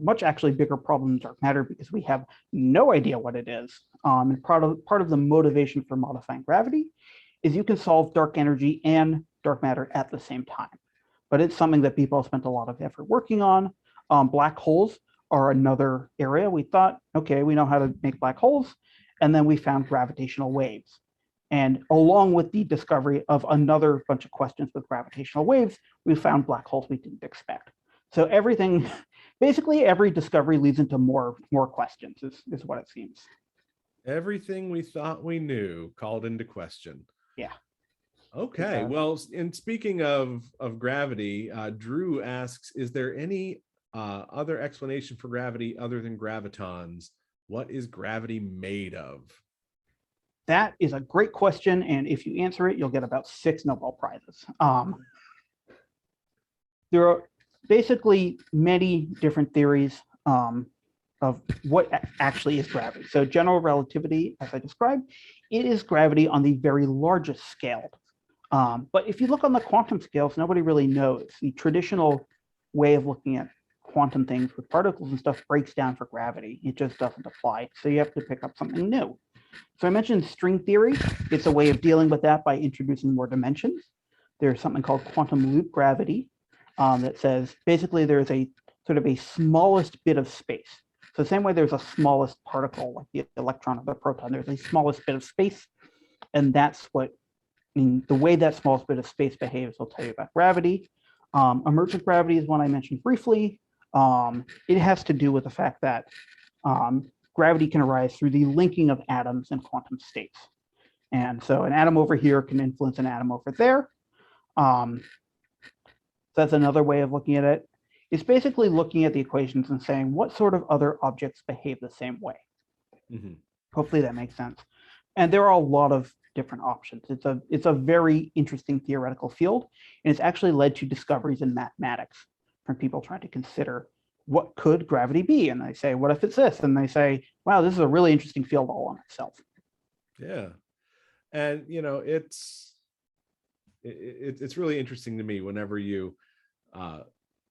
much actually bigger problem than dark matter because we have no idea what it is. And part of the motivation for modifying gravity is you can solve dark energy and dark matter at the same time. But it's something that people have spent a lot of effort working on. Black holes are another area. We thought, okay, we know how to make black holes. And then we found gravitational waves. And along with the discovery of another bunch of questions with gravitational waves, we found black holes we didn't expect. So everything, basically every discovery leads into more questions is what it seems. Everything we thought we knew called into question. Yeah. Okay, well, and speaking of gravity, Drew asks, is there any other explanation for gravity other than gravitons? What is gravity made of? That is a great question, and if you answer it, you'll get about 6 Nobel Prizes. There are basically many different theories of what actually is gravity. So general relativity, as I described, it is gravity on the very largest scale. But if you look on the quantum scales, nobody really knows. The traditional way of looking at quantum things with particles and stuff breaks down for gravity. It just doesn't apply. So you have to pick up something new. So I mentioned string theory. It's a way of dealing with that by introducing more dimensions. There's something called quantum loop gravity that says basically there's a sort of a smallest bit of space. So the same way there's a smallest particle like the electron or the proton, there's a smallest bit of space. And that's what, the way that smallest bit of space behaves will tell you about gravity. Emergent gravity is one I mentioned briefly. It has to do with the fact that gravity can arise through the linking of atoms in quantum states. And so an atom over here can influence an atom over there. So that's another way of looking at it. It's basically looking at the equations and saying what sort of other objects behave the same way. Mm-hmm. Hopefully that makes sense. And there are a lot of different options. It's a very interesting theoretical field, and it's actually led to discoveries in mathematics from people trying to consider what could gravity be? And they say, what if it's this? And they say, wow, this is a really interesting field all on itself. Yeah. And, it's really interesting to me whenever you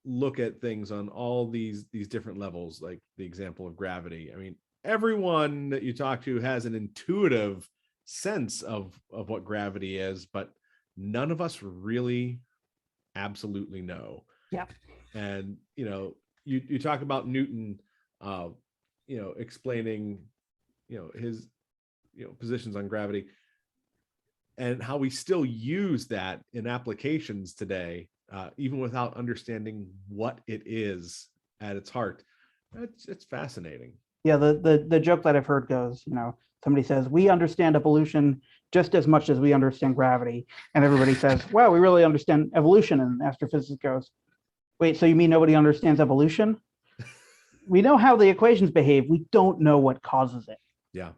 look at things on all these different levels, like the example of gravity. I mean, everyone that you talk to has an intuitive sense of what gravity is, but none of us really absolutely know. Yeah. And, you talk about Newton, explaining, his, positions on gravity and how we still use that in applications today, even without understanding what it is at its heart. It's fascinating. Yeah, the joke that I've heard goes, somebody says, we understand evolution just as much as we understand gravity. And everybody says, wow, we really understand evolution. And astrophysicist goes, wait, so you mean nobody understands evolution? We know how the equations behave. We don't know what causes it. Yeah.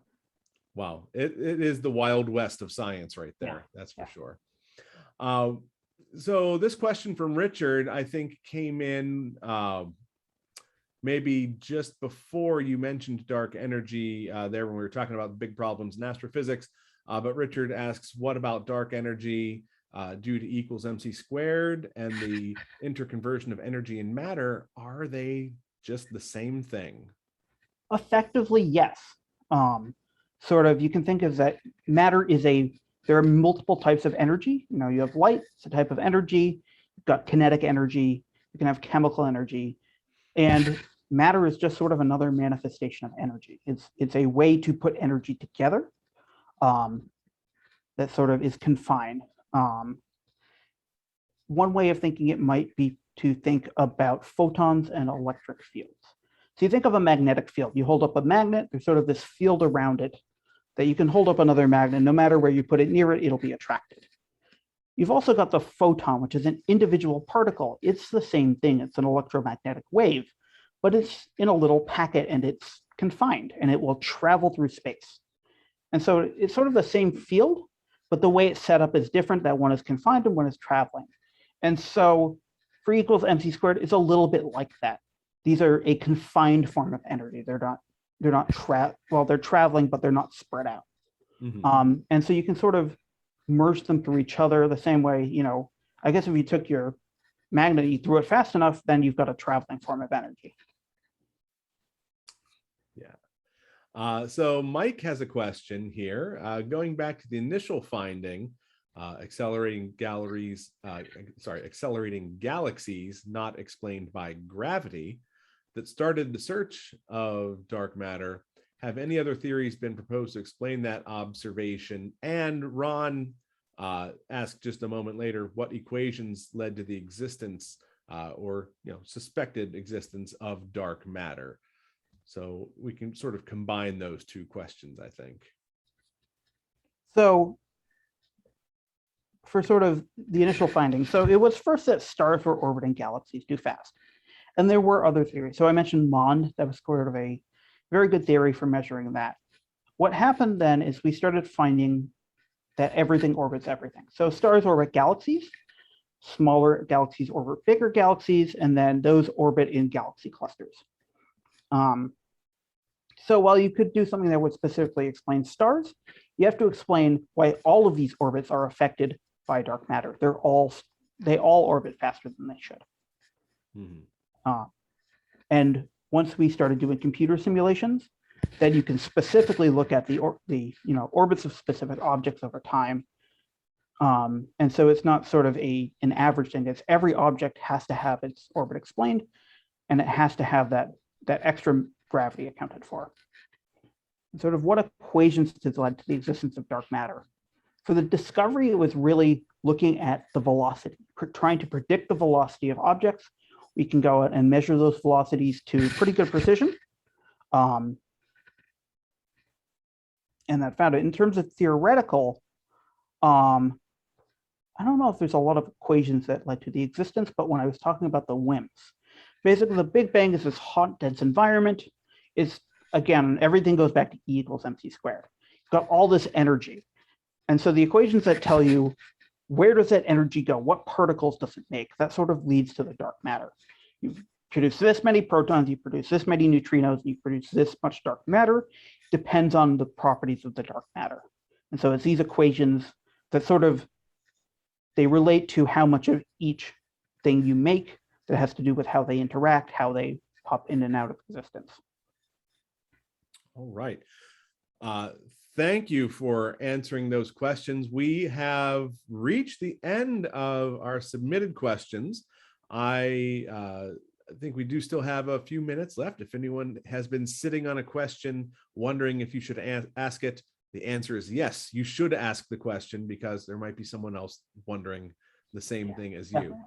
Wow. It is the Wild West of science right there. Yeah. That's for sure. So this question from Richard, I think came in maybe just before you mentioned dark energy there when we were talking about the big problems in astrophysics. But Richard asks, what about dark energy due to E = mc squared and the interconversion of energy and matter? Are they just the same thing? Effectively, yes. Sort of, you can think of that matter is there are multiple types of energy. You have light, it's a type of energy. You've got kinetic energy. You can have chemical energy. And matter is just sort of another manifestation of energy. It's a way to put energy together that sort of is confined. One way of thinking it might be to think about photons and electric fields. So you think of a magnetic field. You hold up a magnet, there's sort of this field around it that you can hold up another magnet. No matter where you put it near it, it'll be attracted. You've also got the photon, which is an individual particle. It's the same thing. It's an electromagnetic wave, but it's in a little packet and it's confined and it will travel through space. And so it's sort of the same field, but the way it's set up is different, that one is confined and one is traveling. And so free equals mc squared is a little bit like that. These are a confined form of energy. They're traveling, but they're not spread out. Mm-hmm. And so you can sort of merge them through each other the same way, I guess if you took your magnet, you threw it fast enough, then you've got a traveling form of energy. Yeah. So Mike has a question here. Going back to the initial finding, accelerating galaxies not explained by gravity, that started the search of dark matter. Have any other theories been proposed to explain that observation? And Ron asked just a moment later what equations led to the existence or suspected existence of dark matter. So we can sort of combine those two questions, I think. So for sort of the initial findings, so it was first that stars were orbiting galaxies too fast. And there were other theories. So I mentioned MOND, that was sort of a very good theory for measuring that. What happened then is we started finding that everything orbits everything. So stars orbit galaxies, smaller galaxies orbit bigger galaxies, and then those orbit in galaxy clusters. So while you could do something that would specifically explain stars, you have to explain why all of these orbits are affected by dark matter. They all orbit faster than they should. Mm-hmm. And once we started doing computer simulations, then you can specifically look at the orbits of specific objects over time. And so it's not sort of an average thing. It's every object has to have its orbit explained, and it has to have that extra gravity accounted for. And sort of what equations has led to the existence of dark matter? For the discovery, it was really looking at the velocity, trying to predict the velocity of objects. We can go out and measure those velocities to pretty good precision. And that found it. In terms of theoretical, I don't know if there's a lot of equations that led to the existence, but when I was talking about the WIMPs, basically the Big Bang is this hot, dense environment. It's, again, everything goes back to E equals mc squared. You've got all this energy. And so the equations that tell you where does that energy go, what particles does it make, that sort of leads to the dark matter. You produce this many protons, you produce this many neutrinos, you produce this much dark matter. Depends on the properties of the dark matter. And so it's these equations that sort of, they relate to how much of each thing you make that has to do with how they interact, how they pop in and out of existence. All right. Thank you for answering those questions. We have reached the end of our submitted questions. I think we do still have a few minutes left. If anyone has been sitting on a question, wondering if you should ask it, the answer is yes, you should ask the question, because there might be someone else wondering the same thing as you.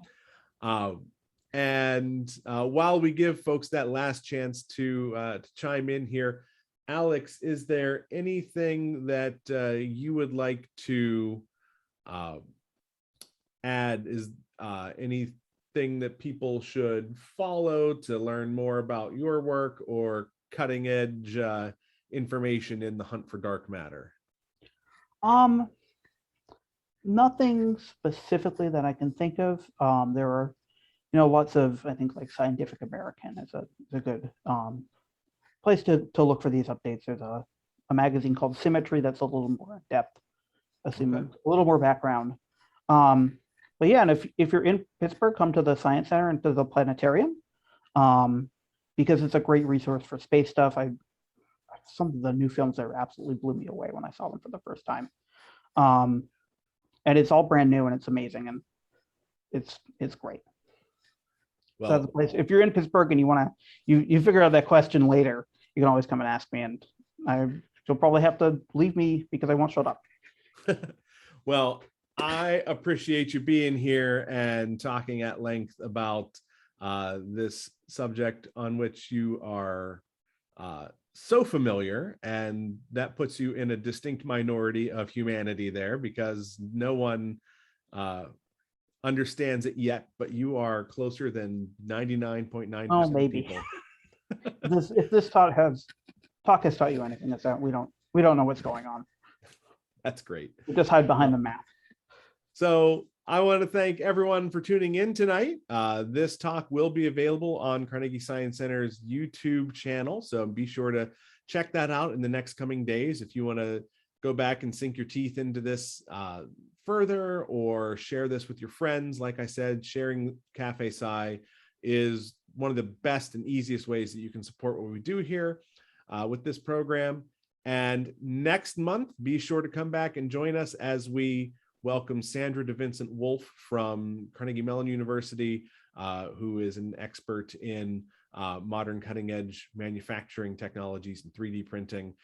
And while we give folks that last chance to chime in here, Alex, is there anything that you would like to add? Is anything that people should follow to learn more about your work or cutting edge information in the hunt for dark matter? Nothing specifically that I can think of. There are, lots of, I think, like Scientific American is a good place to look for these updates. There's a magazine called Symmetry that's a little more in depth, assuming a little more background. But yeah, and if you're in Pittsburgh, come to the Science Center and to the planetarium, because it's a great resource for space stuff. Some of the new films there absolutely blew me away when I saw them for the first time. And it's all brand new and it's amazing, and it's great. Well, so that's a place. If you're in Pittsburgh and you want to, you figure out that question later, you can always come and ask me, and you'll probably have to leave me because I won't shut up. Well, I appreciate you being here and talking at length about this subject on which you are so familiar, and that puts you in a distinct minority of humanity there, because no one understands it yet, but you are closer than 99.9% of people. if this talk has taught you anything, it's that we don't know what's going on. That's great. We just hide behind the math. So I want to thank everyone for tuning in tonight. This talk will be available on Carnegie Science Center's YouTube channel, so be sure to check that out in the next coming days. If you want to go back and sink your teeth into this further, or share this with your friends, like I said, sharing Café Sci is one of the best and easiest ways that you can support what we do here with this program. And next month, be sure to come back and join us as we welcome Sandra DeVincent Wolf from Carnegie Mellon University, who is an expert in modern cutting edge manufacturing technologies and 3D printing.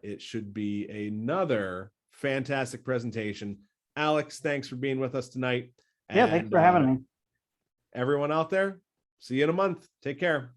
It should be another fantastic presentation. Alex, thanks for being with us tonight. Yeah, thanks for having me. Everyone out there, see you in a month. Take care.